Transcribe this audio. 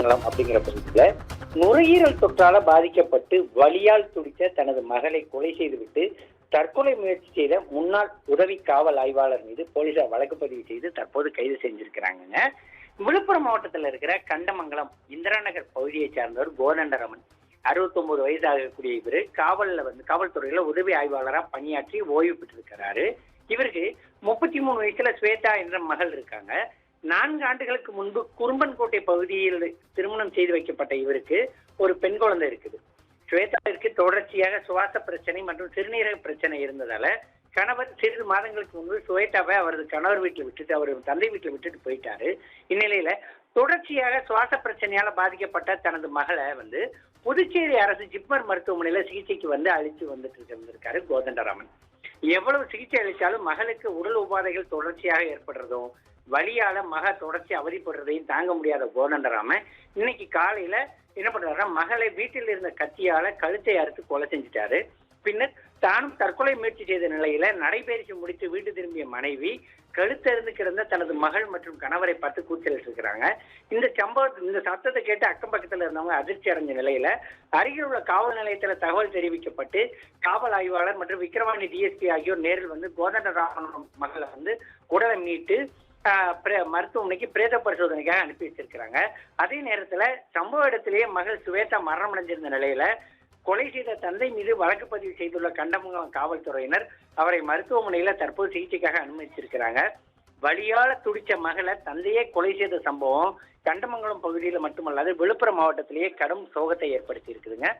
கண்டமங்கலம் அப்படிங்கிற பகுதியில நுரையீரல் தொற்றால பாதிக்கப்பட்டு வலியால் துடித்த தனது மகளை கொலை செய்துவிட்டு தற்கொலை முயற்சி செய்த முன்னாள் உதவி காவல் ஆய்வாளர் மீது போலீசார் வழக்கு பதிவு செய்து தற்போது கைது செஞ்சிருக்கிறாங்க. விழுப்புரம் மாவட்டத்தில் இருக்கிற கண்டமங்கலம் இந்திரா நகர் பகுதியை சார்ந்தவர் கோதண்டராமன். 69 வயது ஆகக்கூடிய இவரு காவல்துறையில உதவி ஆய்வாளராக பணியாற்றி ஓய்வு பெற்றிருக்கிறாரு. இவருக்கு 33 வயசுல ஸ்வேதா என்ற மகள் இருக்காங்க. 4 ஆண்டுகளுக்கு முன்பு குறும்பன்கோட்டை பகுதியில் திருமணம் செய்து வைக்கப்பட்ட இவருக்கு ஒரு பெண் குழந்தை இருக்குது. ஸ்வேதாவிற்கு தொடர்ச்சியாக சுவாச பிரச்சனை மற்றும் சிறுநீரக பிரச்சனை இருந்ததால கணவர் சிறிது மாதங்களுக்கு முன்பு ஸ்வேதாவை அவரது கணவர் வீட்டில் விட்டுட்டு அவர் தந்தை வீட்டில் விட்டுட்டு போயிட்டாரு. இந்நிலையில தொடர்ச்சியாக சுவாச பிரச்சனையால பாதிக்கப்பட்ட தனது மகளை புதுச்சேரி அரசு ஜிப்மர் மருத்துவமனையில சிகிச்சைக்கு அழைத்து வந்துட்டு இருந்திருக்காரு கோதண்டராமன். எவ்வளவு சிகிச்சை அளித்தாலும் மகளுக்கு உடல் உபாதைகள் தொடர்ச்சியாக ஏற்படுறதும் வலியால மக தொடர்ச்சி அவதிப்படுறதையும் தாங்க முடியாத கோதண்டராமன் இன்னைக்கு காலையில என்ன பண்றாருன்னா, மகளை வீட்டில் இருந்த கத்தியால கழுத்தை அறுத்து கொலை செஞ்சுட்டாரு. பின்னர் தானும் தற்கொலை முயற்சி செய்த நிலையில நடைபயிற்சி முடித்து வீட்டு திரும்பிய மனைவி கழுத்தறிந்து கிடந்த தனது மகள் மற்றும் கணவரை பார்த்து கூச்சலிட்டு இருக்கிறாங்க. இந்த சத்தத்தை கேட்டு அக்கம் பக்கத்துல இருந்தவங்க அதிர்ச்சி அடைஞ்ச நிலையில அருகில் உள்ள காவல் நிலையத்துல தகவல் தெரிவிக்கப்பட்டு காவல் ஆய்வாளர் மற்றும் விக்கிரவாணி டிஎஸ்பி ஆகியோர் நேரில் கோதண்டராமன் மகளை உடலை மீட்டு மருத்துவமனைக்கு பிரேத பரிசோதனைக்காக அனுப்பி வச்சிருக்கிறாங்க. அதே நேரத்துல சம்பவ இடத்திலேயே மகள் சுவேதா மரணம் அடைஞ்சிருந்த நிலையில கொலை செய்த தந்தை மீது வழக்கு பதிவு செய்துள்ள கண்டமங்கலம் காவல்துறையினர் அவரை மருத்துவமனையில தற்போது சிகிச்சைக்காக அனுமதிச்சிருக்கிறாங்க. வலியால துடிச்ச மகளை தந்தையே கொலை செய்த சம்பவம் கண்டமங்கலம் பகுதியில மட்டுமல்லாது விழுப்புரம் மாவட்டத்திலேயே கடும் சோகத்தை ஏற்படுத்தி இருக்குதுங்க.